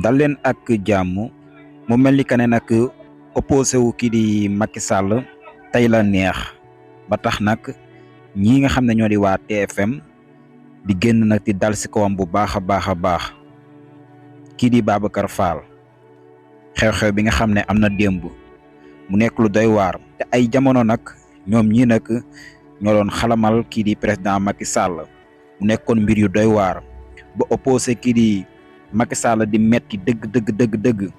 dal leen ak jàmm mu mel ni que ne nag opposé wu kii di Macky Sall tey la neex ba tax nag ñii nga xam ne ñoo di waa TFM di génn nag di dal si kawam bu baax a baax kii di Babacar Fall xew-xew bi nga xam ne am na démb mu nekk lu doy waar te ay jamono nag ñoom ñii nag ñoo doon xalamal kii di président Macky Sall mu nekkoon mbir yu doy waar ba opposé kii di Macky Sall di metti dëgg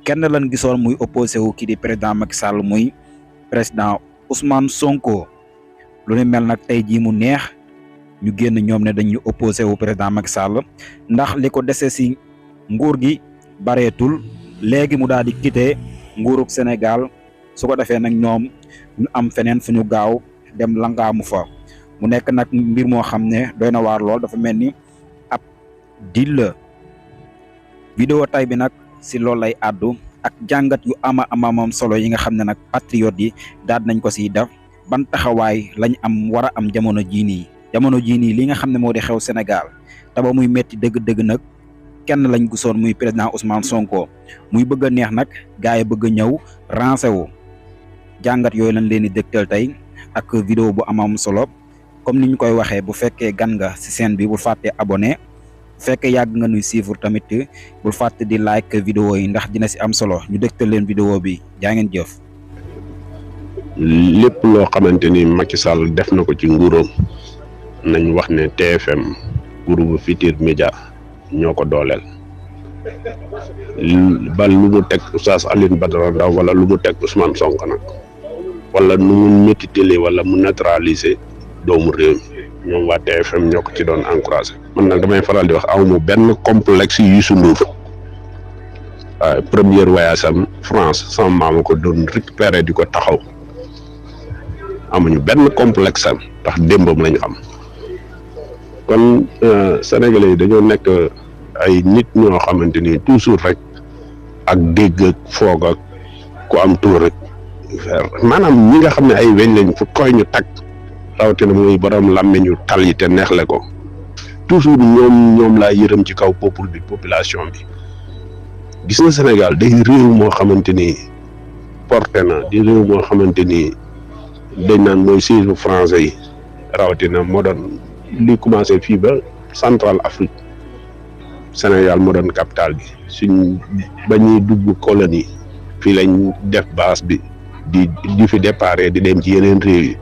kenn lan gisoon muy opposé wu kii di président Macky Sall muy président Ousmane Sonko lu ne mel nag tey jii mu neex ñu génn ñoom ne dañuy opposé wu président Macky Sall ndax li ko dese si nguur gi bareetul léegi mu daal di quitté nguurug Sénégal su ko defee nag ñoom ñu am feneen fu ñu gaaw dem langaamu fa mu nekk nag mbir moo xam ne doy na waar lool dafa mel ni ab dil la vidéo tay bi nag si loolu lay àddu ak jàngat yu amam solo yi nga xam ne nag patriote yi daal nañ ko siy def ban taxawaay lañ am war a am jamono jii nii li nga xam ne moo di xew Sénégal te ba muy metti dëgg nag kenn lañ gisoon muy président Ousmane Sonko muy bëgg a neex nag gars yi bëgg a ñëw rancé wu jàngat yooyu lañ leen di dégtal tey ak vidéo bu amam solo comme ni ñu koy waxee bu fekkee gan nga si chaîne bi bul fàtte abonné bu fekkee yàgg nga nuy suivre tamit bul fàtte di like vidéo yi ndax dina si am solo ñu dégtal leen vidéo bi jaa ngeen jëf. lépp loo xamante ni Macky Sall def na ko ci nguuram nañ wax ne TFM groupe Futurs Médias ñoo ko dooleel ba lu mu teg Oustaz Alioune Badara Ndao wala lu mu teg Ousmane Sonko nag wala nu mu métitale wala mu neutraliser doomu réew mi ñoom waa TFM ñoo ko ci doon encouragé man nag damay faral di wax amu benn complexe Youssou Ndour waaye première voyage am France sama maama ko doon récupéré di ko taxaw amuñu benn complexe am ndax démbam lañ xam kon sénégalais yi dañoo nekk ay nit ñoo xamante ni toujours rek ak dégg ak foog ak ku am tur rek maanaam ñi nga xam ne ay weñ lañ fu koy ñu tag rawatina muy borom làmmiñu tal yi te neexle ko toujours ñoom laa yërëm ci kaw population bi gis na Sénégal day réew moo xamante ni porté na di réew moo xamante ni dañ naan mooy siège français yi rawatina moo doon li commencé fii ba Central Afrique Sénégal moo doon capital bi suñ ba ñuy dugg colonie fii lañ def base bi di fi déparé di dem ci yeneen réew yi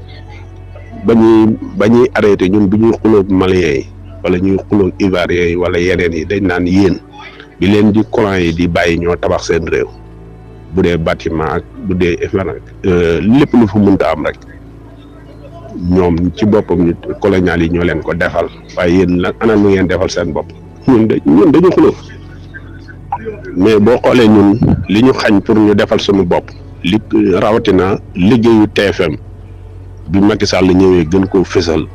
ba ñuy arrêté ñun bi ñuy xuloog Maliens yi wala ñuy xuloog Ivoiriens yi wala yeneen yi dañ naan yéen bi leen di colon yi di bàyyi ñoo tabax seen réew bu dee bâtiment ak bu dee lépp lu fa mënta am rek ñoom ci boppam nit colonial yi ñoo leen ko defal waaye yéen nag ana lu ngeen defal seen bopp ñun dañu xuloo mais boo xoolee ñun li ñu xañ pour ñu defal suñu bopp li rawatina liggéeyu TFM bi Macky Sall ñëwee gën koo fésal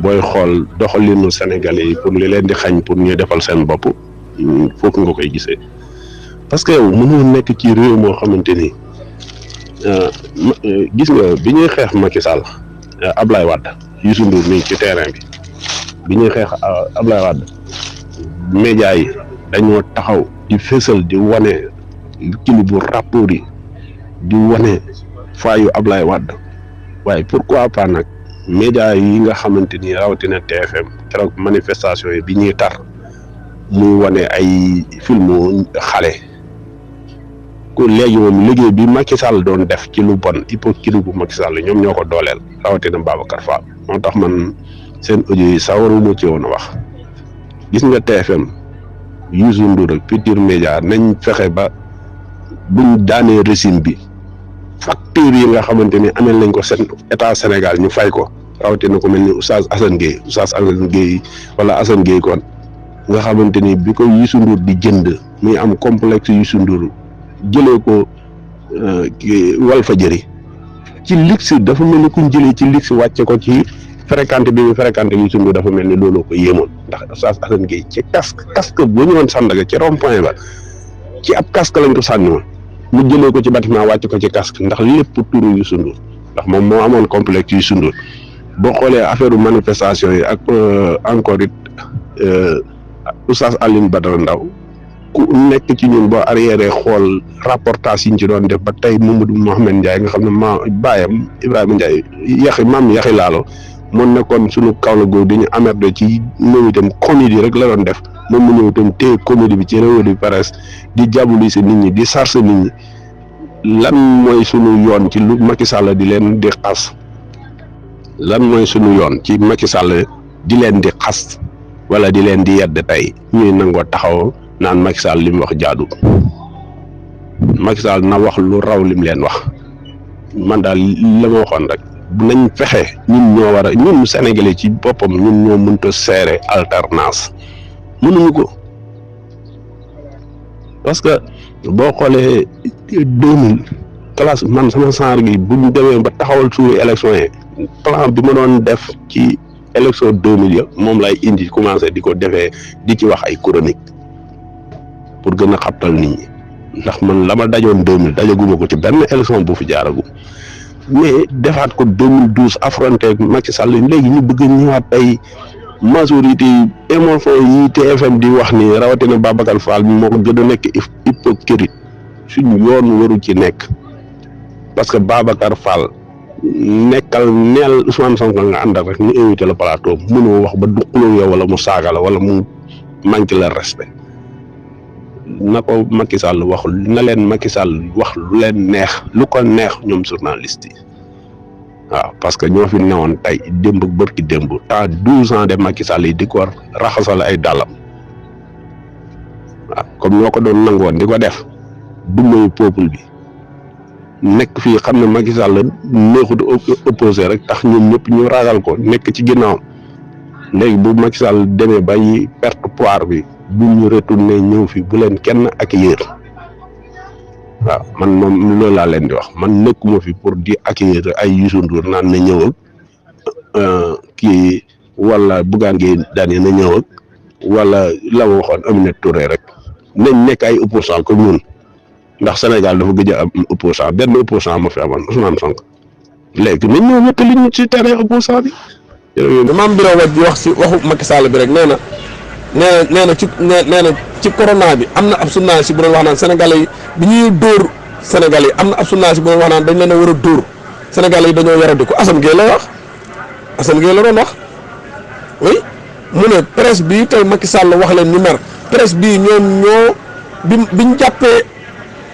booy xool doxalinu Sénégalais yi pour li leen di xañ pour ñu defal seen bopp foofu nga koy gisee parce que yow mënoo nekk ci réew moo xamante ni gis nga bi ñuy xeex Macky Sall Ablaye Wade Youssou Ndour mi ci terrain bi ñuy xeex Ablaye Wade média yi dañoo taxaw di fésal di wane kilibu rapport yi di wane faayu Ablaye Wade waaye pourquoi pas nag média yi nga xamante ni rawatina TFM keroog manifestation yi bi ñuy tar muy wane ay filmu xale ku léegi moom liggéey bi Macky Sall doon def ci lu bon hypocrite bu Macky Sall ñoom ñoo ko dooleel rawatina Babacar Fall moo tax man seen audio yi sawaruma ci woon a wax gis nga TFM Youssou Ndour ak Futurs Médias nañ fexe ba buñ daanee régime bi facture yi nga xamante ni amel nañ ko seen état Sénégal ñu fay ko rawatina ko mel ni Oustaz Assane Gueye wala Assane Gueye kon nga xamante ni bi ko Youssou Ndour di jënd muy am complexe Youssou Ndour jëlee ko Walfadjri ci luxe dafa mel ni kuñ jëlee ci luxe wàcce ko ci fréquenté bi mu fréquenté Youssou Ndour dafa mel ni looloo ko yéemoon ndax Oustaz Assane Gueye ci casque bu ñu woon Sandaga ci rond point ba ci ab casque lañ ko sànni woon mu jëlee ko ci bâtiment wàcc ko ci casque ndax lépp turu Youssou Ndour ndax moom moo amoon complexe Youssou Ndour boo xoolee affaire manifestation yi ak encore it Oustaz Alioune Badara Ndao ku nekk ci ñun boo arrière xool reportage yi ñu ci doon def ba tey Mamadou Mouhamed Ndiaye nga xam ne baayam Ibrahima Ndiaye maam yaxi laalo moo nekkoon suñu Kaolack googu dañu amerde ci moom itam comédie rek la doon def moom mu ñëw itam téye comédie bi ci revue de presse di diaboliser nit ñi di sarse nit ñi lan mooy sunu yoon ci lu Macky Sall di leen di xas lan mooy sunu yoon ci Macky Sall di leen di xas wala di leen di yedd tey ñuy nangoo taxaw naan Macky Sall li mu wax jaadu Macky Sall na wax lu raw lim leen wax man daal la ma waxoon rek nañ fexe ñun ñoo war a ñun Sénégalais ci boppam ñun ñoo mënta seere alternance mënuñu ko parce que boo xoolee 2000 classe man sama saar gi bu ñu demee ba taxawal suñu élection yi plan bi ma doon def ci élection 2000 ya moom lay indi commencé di ko defee di ci wax ay chronique pour gën a xabtal nit ñi ndax man la ma dajoon 2000 dajaguma ko ci benn élection bu fi jaaragum mais defaat ko 2012 affronté Macky Sall léegi ñu bëgg ñëwaat ay majorité émotion yi TFM di wax ni rawatina Babacar Fall bi moo ko gën a nekk hypocrite suñu yoon waru ci nekk parce que Babacar Fall nekkal neel Ousmane Sonko nga àndal rek ñu invité le plateau mënoo wax ba duquloo yow wala mu saaga la wala mu manque le respect na ko Macky Sall wax na leen Macky Sall wax lu leen neex lu ko neex ñoom journaliste yi waaw parce que ñoo fi newoon tey démb bërki démb temps 12 ans de Macky Sall yi di ko raxasal ay dàllam waaw comme ñoo ko doon nangoon di ko def du mooy peuple bi nekk fii xam ne Macky Sall neexut opposé rek tax ñoom ñëpp ñu ragal ko nekk ci ginnaawam léegi bu Macky Sall demee bay perte pouvoir bi bu ñu retourné ñëw fi bu leen kenn accueillir waaw man moom loolu laa leen di wax man nekkuma fi pour di accueillir ay Youssou Ndour naan na ñëw ak kii wala Bougane Gueye Dany na ñëw ak wala la ma waxoon Aminata Touré rek nañ nekk ay opposant comme ñun ndax Sénégal dafa gëj a am opposant benn opposant ma fi amoon Ousmane Sonko léegi nañ ñëw ñett li ñu ci terrain opposant bi. maam Birame Wathie di wax si waxu Macky Sall bi rek nee na ci corona bi am na ab journaliste bu doon wax naan sénégalais yi bi ñuy dóor sénégalais yi am na ab journaliste bu doon wax naan dañ leen a war a dóor sénégalais yi dañoo yaradi ko Assane Gueye la wax Assane Gueye la doon wax oui mu ne presse bii tey Macky Sall wax leen ñu mer presse bii ñoom ñoo biñ jàppee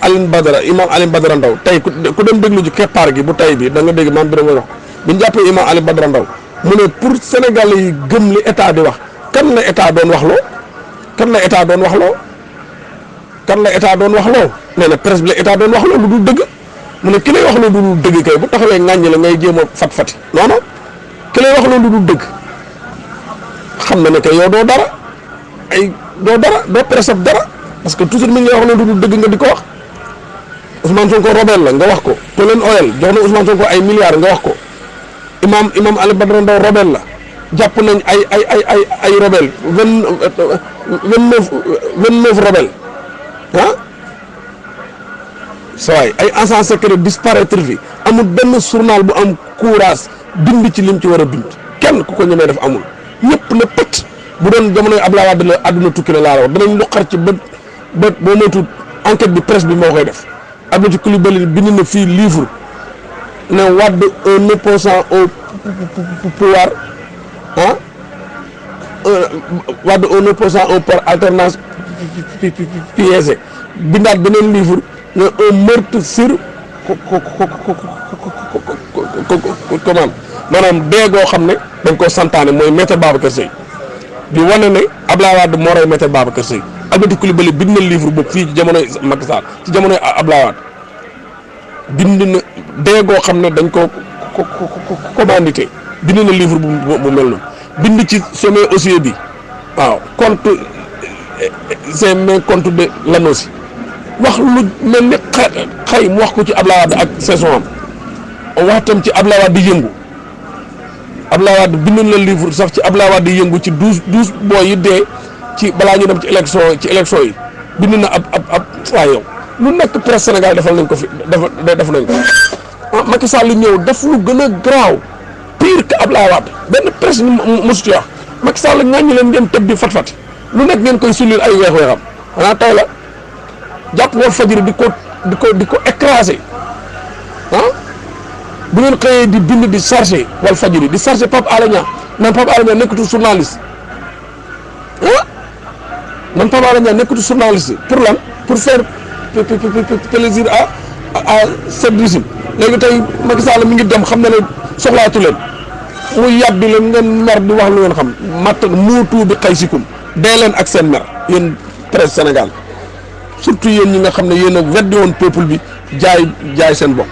Alioune Badara imam Alioune Badara Ndaw tey ku dem déglu ji keppaar gi bu tey bi da nga dégg maam Birame wax biñ jàppee imam Alioune Badara Ndaw mu ne pour sénégalais yi gëm li état di wax kan la état doon wax loo kan la état doon wax loo kan la état doon wax loo nee na presse bi la état doon wax loo lu dul dëgg mu ne ki lay wax loo lu dul dëgg kay bu taxawee ŋàññi la ngay jéem a fat-fati non non ki lay wax loo lu dul dëgg xam na ne que yow doo dara doo presse ab dara parce que toujours mi ngi lay wax loo lu dul dëgg nga di ko wax Ousmane Sonko rebelle la nga wax ko Tolène Oil jox na Ousmane Sonko ay milliards nga wax ko imam Alioune Badara Ndaw rebelle la jàpp nañ ay rebelle 29 rebelle ah sawaay ay agents secrets disparaître fi amul benn journal bu am courage bind ci lim ci war a bind kenn ku ko ñemee def amul ñëpp ne pët bu doon jamonoy Abdoulaye Wade la àdduna tukki na laa la wax danañ lu xar ci bët boo moytu enquête bi presse bi moo koy def Abdou Coulibaly bind na fii livre ne Wade un opposant au pouvoir ah Wade un opposant au par alternance piégé bindaat beneen livre ne un meurtre sur comment maanaam dee goo xam ne dañ ko santaane mooy Maître Babacar Sèye di wane ne Abdoulaye Wade moo rey Maître Babacar Sèye Abdou Coulibaly bind na livre boobu fii ci jamonoy Macky Sall ci jamonoy Abdoulaye Wade bind na dee goo xam ne dañ ko commandité bind na livre bu mel noonu bind ci sommet aussi bi waaw compte c'est mes compte de l'ANOCI wax lu mel ni xay mu wax ko ci Abdoulaye Wade ak saison am wax tam ci Abdoulaye Wade di yëngu Abdoulaye Wade bind na livre sax ci Abdoulaye Wade di yëngu ci 12 booy yi dee ci balaa ñu dem ci élection yi bind na ab waaye yow lu nekk presse Sénégal defal nañ ko fi def nañ ko ah Macky Sall ñëw def lu gën a garaaw pire que Abdoulaye Wade benn presse ni mosu ci wax Macky Sall ŋàññi leen ngeen tëb di fat-fat lu nekk ngeen koy sullil ay weex-weexam xanaa tey la jàpp Walfadjri di ko écraser ah bu ngeen xëyee di bind di chargé Walfadjri di chargé Pape Alé Niang naan Pape Alé Niang nekkatul journaliste ah naan Pape Alé Niang nekkatul journaliste pour lan pour faire plaisir à cette régime léegi tey Macky Sall mi ngi dem xam na ne soxlaatu leen muy yàbbi leen ngeen mer di wax lu ngeen xam matt muutu bi xay sikum dee leen ak seen mer yéen presse Sénégal surtout yéen ñi nga xam ne yéen a weddi woon peuple bi jaay seen bopp